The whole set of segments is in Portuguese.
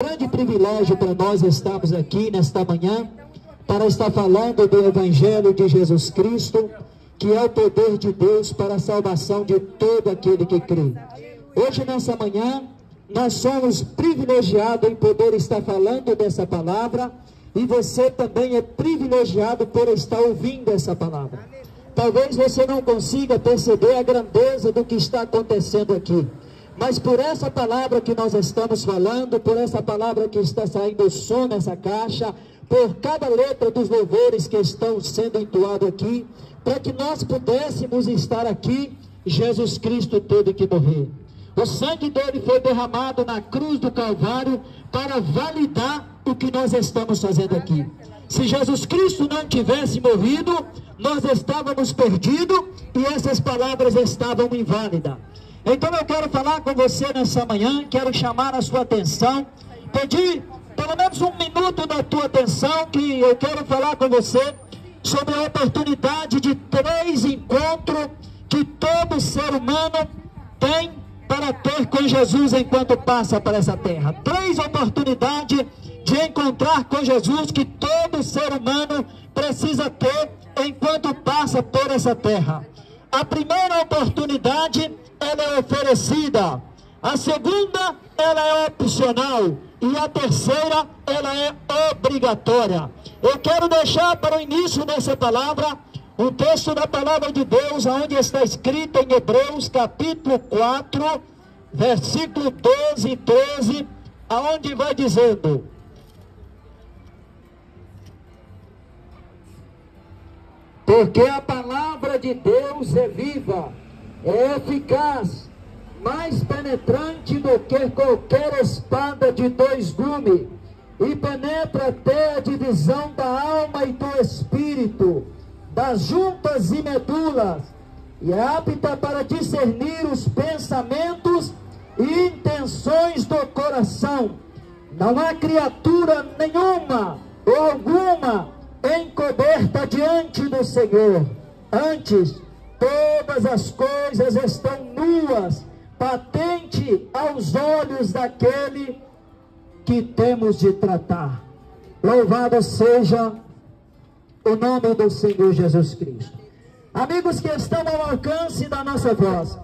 Grande privilégio para nós estarmos aqui nesta manhã para estar falando do Evangelho de Jesus Cristo, que é o poder de Deus para a salvação de todo aquele que crê. Hoje, nessa manhã, nós somos privilegiados em poder estar falando dessa palavra, e você também é privilegiado por estar ouvindo essa palavra. Talvez você não consiga perceber a grandeza do que está acontecendo aqui, mas por essa palavra que nós estamos falando, por essa palavra que está saindo o som nessa caixa, por cada letra dos louvores que estão sendo entoados aqui, para que nós pudéssemos estar aqui, Jesus Cristo teve que morrer. O sangue dele foi derramado na cruz do Calvário para validar o que nós estamos fazendo aqui. Se Jesus Cristo não tivesse morrido, nós estávamos perdidos e essas palavras estavam inválidas. Então eu quero falar com você nessa manhã, quero chamar a sua atenção, pedir pelo menos um minuto da tua atenção, que eu quero falar com você sobre a oportunidade de 3 encontros que todo ser humano tem para ter com Jesus enquanto passa por essa terra. 3 oportunidades de encontrar com Jesus que todo ser humano precisa ter enquanto passa por essa terra. A primeira oportunidade, ela é oferecida. A segunda, ela é opcional. E a terceira, ela é obrigatória. Eu quero deixar para o início dessa palavra um texto da palavra de Deus, onde está escrito em Hebreus capítulo 4, versículo 12 e 13, aonde vai dizendo: porque a palavra de Deus é viva, é eficaz, mais penetrante do que qualquer espada de 2 gumes, e penetra até a divisão da alma e do espírito, das juntas e medulas, e é apta para discernir os pensamentos e intenções do coração. Não há criatura nenhuma ou alguma encoberta diante do Senhor. Antes, todas as coisas estão nuas, patente aos olhos daquele que temos de tratar. Louvado seja o nome do Senhor Jesus Cristo. Amigos que estão ao alcance da nossa voz,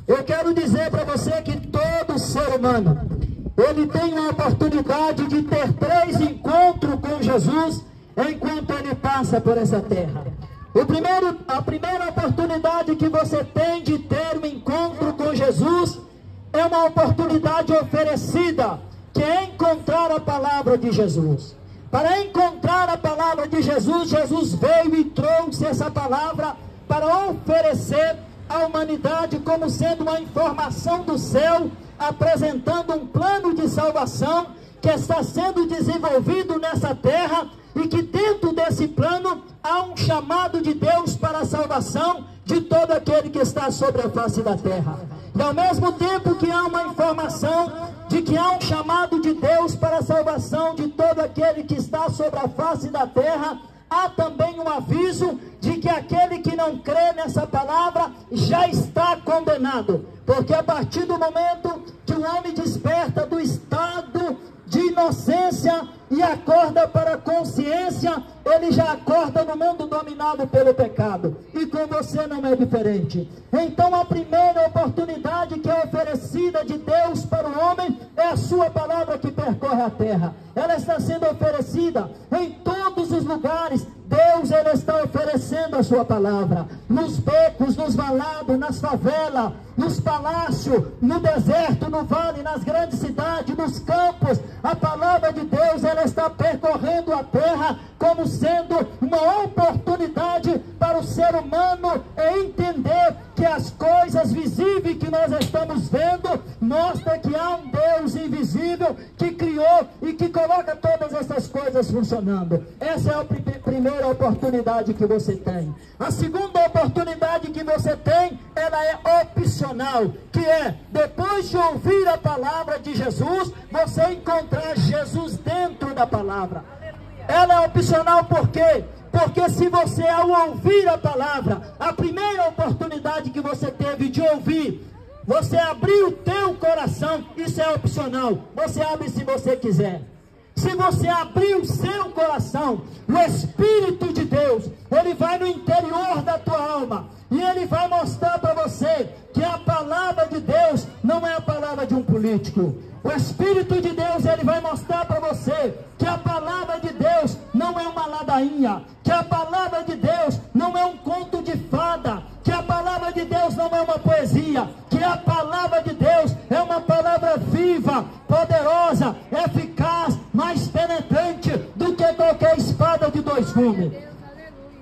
eu quero dizer para você que todo ser humano, ele tem uma oportunidade de ter 3 encontros com Jesus enquanto ele passa por essa terra. A primeira oportunidade que você tem de ter um encontro com Jesus é uma oportunidade oferecida, que é encontrar a palavra de Jesus. Para encontrar a palavra de Jesus, Jesus veio e trouxe essa palavra para oferecer à humanidade como sendo uma informação do céu, apresentando um plano de salvação que está sendo desenvolvido nessa terra, e que dentro desse plano há um chamado de Deus para a salvação de todo aquele que está sobre a face da terra. E ao mesmo tempo que há uma informação de que há um chamado de Deus para a salvação de todo aquele que está sobre a face da terra, há também um aviso de que aquele que não crê nessa palavra já está condenado. Porque a partir do momento que o homem desperta do estado de inocência e acorda para a consciência, ele já acorda no mundo dominado pelo pecado, e com você não é diferente. Então a primeira oportunidade que é oferecida de Deus para o homem é a sua palavra que percorre a terra. Ela está sendo oferecida em todos os lugares. Deus, ele está oferecendo a sua palavra, nos becos, nos valados, nas favelas, nos palácios, no deserto, no vale, nas grandes cidades, nos campos. A palavra de Deus, ela está percorrendo a terra como sendo uma oportunidade para o ser humano entender que as coisas visíveis que nós estamos vendo mostra que há um Deus invisível que criou e que coloca todas essas coisas funcionando. Essa é a primeira oportunidade que você tem. A segunda oportunidade que você tem, ela é opcional, que é, depois de ouvir a palavra de Jesus, você encontrar Jesus dentro da palavra. Ela é opcional por quê? Porque se você, ao ouvir a palavra, a primeira oportunidade que você teve de ouvir, você abrir o teu coração, isso é opcional, você abre se você quiser. Se você abrir o seu coração, o Espírito de Deus, ele vai no interior da tua alma, e ele vai mostrar para você que a palavra de Deus não é a palavra de um político. O Espírito de Deus, ele vai mostrar para você que a palavra de Deus não é uma ladainha, que a palavra de Deus não é um conto de fada, que a palavra de Deus não é uma poesia, que a palavra de Deus é uma palavra viva, poderosa, eficaz, mais penetrante do que qualquer espada de 2 gumes.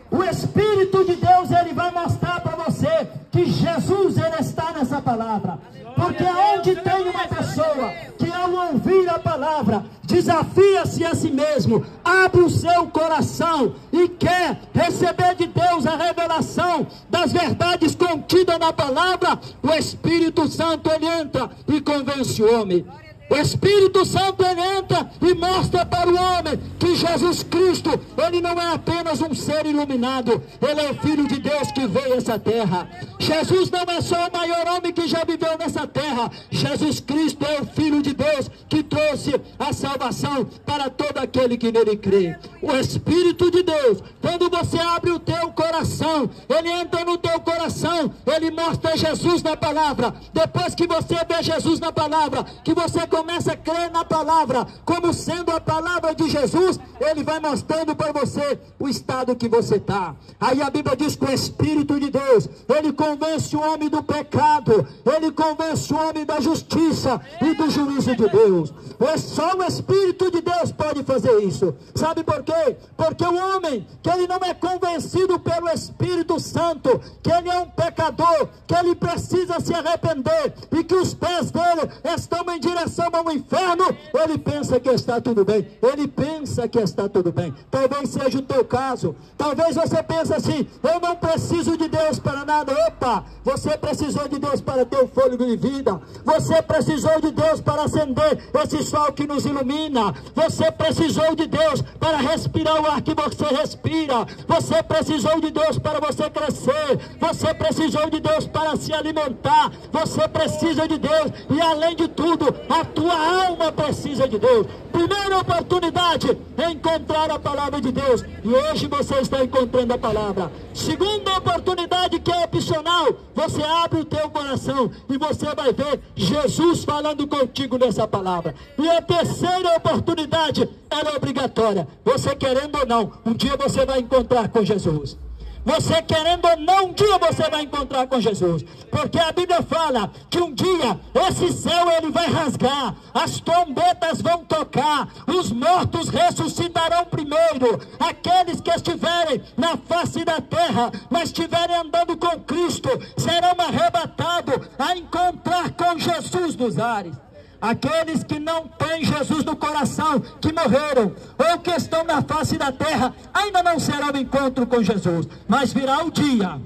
O Espírito de Deus, ele vai mostrar para você que Jesus, ele está nessa palavra. Porque onde tem uma pessoa que ao ouvir a palavra, desafia-se a si mesmo, abre o seu coração e quer receber de Deus a revelação das verdades contidas na palavra, o Espírito Santo, ele entra e convence o homem. O Espírito Santo, ele entra e mostra para o homem que Jesus Cristo, ele não é apenas um ser iluminado, ele é o Filho de Deus que veio a essa terra. Jesus não é só o maior homem que já viveu nessa terra, Jesus Cristo é o Filho de Deus que trouxe a salvação para todo aquele que nele crê. O Espírito de Deus, quando você abre o teu coração, ele entra no teu coração, ele mostra Jesus na palavra. Depois que você vê Jesus na palavra, que você começa a crer na palavra como sendo a palavra de Jesus, ele vai mostrando para você o estado que você está. Aí a Bíblia diz que o Espírito de Deus, ele convence o homem do pecado, ele convence o homem da justiça e do juízo de Deus. Só o Espírito de Deus pode fazer isso. Sabe por quê? Porque o homem que ele não é convencido pelo Espírito Santo, que ele é um pecador, que ele precisa se arrepender e que os pés dele estão em direção ao inferno, ele pensa que está tudo bem. Ele pensa que está tudo bem. Talvez seja o teu caso. Talvez você pense assim: eu não preciso de Deus para nada. Opa, você precisou de Deus para ter o fôlego de vida. Você precisou de Deus para acender esse sol que nos ilumina. Você precisou de Deus para respirar o ar que você respira. Você precisou de Deus para você crescer. Você precisou de Deus para se alimentar. Você precisa de Deus, e além de tudo, a tua alma precisa de Deus. Primeira oportunidade é encontrar a palavra de Deus, e hoje você está encontrando a palavra. Segunda oportunidade, que é opcional, você abre o teu coração e você vai ver Jesus falando contigo nessa palavra. E a terceira oportunidade, ela é obrigatória. Você querendo ou não, um dia você vai encontrar com Jesus. Você querendo ou não, um dia você vai encontrar com Jesus. Porque a Bíblia fala que um dia esse céu ele vai rasgar, as trombetas vão tocar, os mortos ressuscitarão primeiro. Aqueles que estiverem na face da terra, mas estiverem andando com Cristo, serão arrebatados a encontrar com Jesus nos ares. Aqueles que não têm Jesus no coração, que morreram, ou que estão na face da terra, ainda não será o encontro com Jesus. Mas virá o dia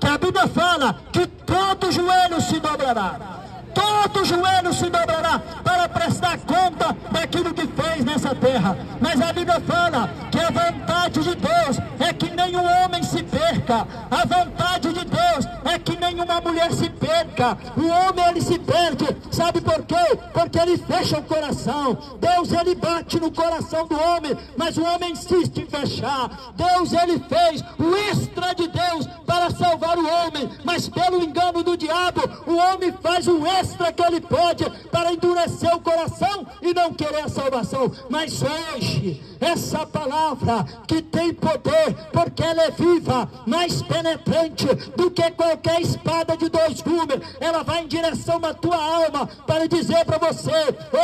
que a Bíblia fala que todo joelho se dobrará. Todo joelho se dobrará para prestar conta daquilo que fez nessa terra. Mas a Bíblia fala que a vontade de Deus é que nenhum homem se perca. A vontade de Deus é que nenhuma mulher se perca. O homem, ele se perde. Sabe por quê? Porque ele fecha o coração. Deus, ele bate no coração do homem, mas o homem insiste em fechar. Deus, ele fez o extra de Deus para salvar o homem, mas pelo engano do diabo, o homem faz o extra que ele pode para endurecer o coração e não querer a salvação. Mas hoje, essa palavra que tem poder, porque ela é viva, mais penetrante do que qualquer espada de 2 gumes, ela vai em direção à tua alma para dizer para você: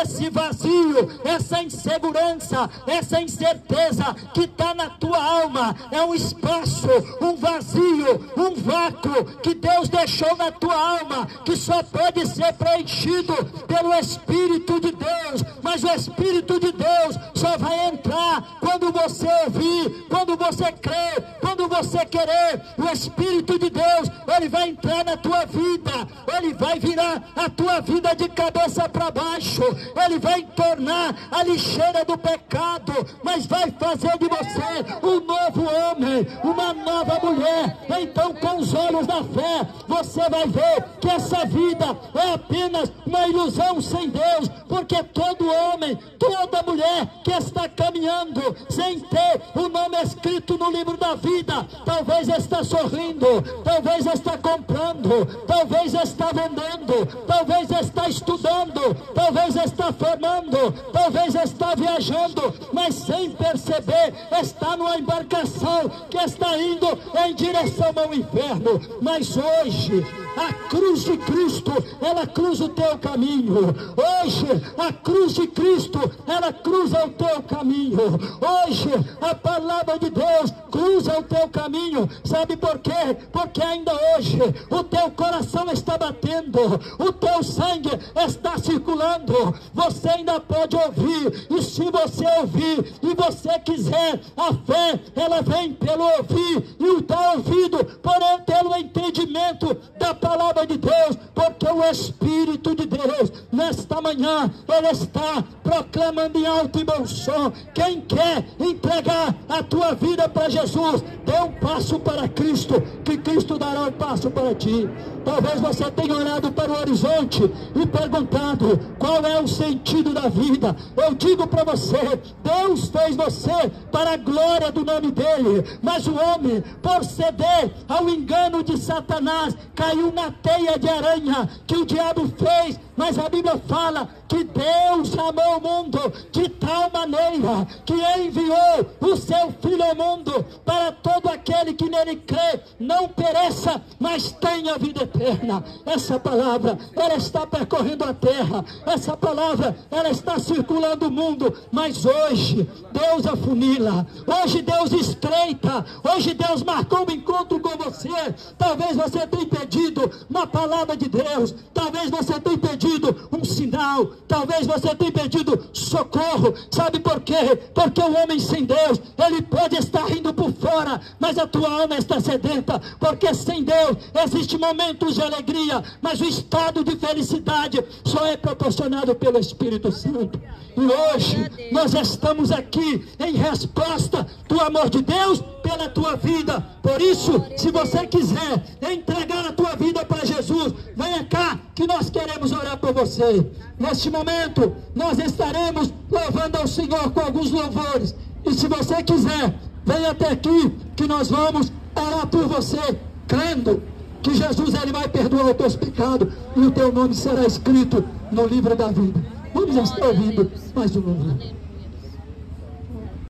esse vazio, essa insegurança, essa incerteza que está na tua alma, é um espaço, um vazio, um vácuo que Deus deixou na tua alma, que só pode ser preenchido pelo Espírito de Deus. Mas o Espírito de Deus só vai entrar quando você ouvir, quando você crer, quando você querer. O Espírito de Deus, Ele vai entrar na tua vida, Ele vai virar a tua vida de cabeça para baixo, Ele vai tornar a lixeira do pecado, mas vai fazer de você um novo homem, uma nova mulher. Então, com os olhos da fé, você vai ver que essa vida é apenas uma ilusão sem Deus, porque todo homem, toda mulher que está caminhando sem ter o nome escrito no livro da vida, talvez está sorrindo, talvez está comprando, talvez está vendendo, talvez está estudando, talvez está formando, talvez está viajando, mas sem perceber está numa embarcação que está indo em direção ao inferno. Mas hoje a cruz de Cristo, ela cruza o teu caminho. Hoje a cruz de Cristo, ela cruza o teu caminho. Hoje a palavra de Deus cruza o teu caminho. Sabe por quê? Porque ainda hoje o teu coração está batendo, o teu sangue está circulando, você ainda pode ouvir. E se você ouvir e você quiser, a fé, ela vem pelo ouvir, e o teu ouvido pelo entendimento da palavra de Deus, porque o Espírito de Deus nesta manhã, Ele está proclamando em alto e bom som. Quem quer entregar a tua vida para Jesus, dê um passo para Cristo, que Cristo dará um passo para ti. Talvez você tenha olhado para o horizonte e perguntado qual é o sentido da vida. Eu digo para você, Deus fez você para a glória do nome dele, mas o homem, por ceder ao engano de Satanás, caiu na teia de aranha que o diabo fez. Mas a Bíblia fala que Deus amou o mundo de tal maneira que enviou o seu Filho ao mundo, para todo aquele que nele crê não pereça, mas tenha vida eterna. Essa palavra, ela está percorrendo a terra, essa palavra, ela está circulando o mundo, mas hoje Deus afunila, hoje Deus estreita, hoje Deus marcou um encontro com você. Talvez você tenha pedido uma palavra de Deus, talvez você tenha pedido um sinal, talvez você tenha pedido socorro. Sabe por quê? Porque o homem sem Deus, ele pode estar indo por fora, mas a tua alma está sedenta, porque sem Deus existem momentos de alegria, mas o estado de felicidade só é proporcionado pelo Espírito Santo. E hoje nós estamos aqui em resposta do amor de Deus pela tua vida. Por isso, se você quiser entregar a tua vida para Jesus, venha cá que nós queremos orar por você. Neste momento nós estaremos louvando ao Senhor com alguns louvores, e se você quiser, venha até aqui que nós vamos orar por você, crendo que Jesus, ele vai perdoar os teus pecados e o teu nome será escrito no livro da vida. Vamos estar ouvindo mais um louvor.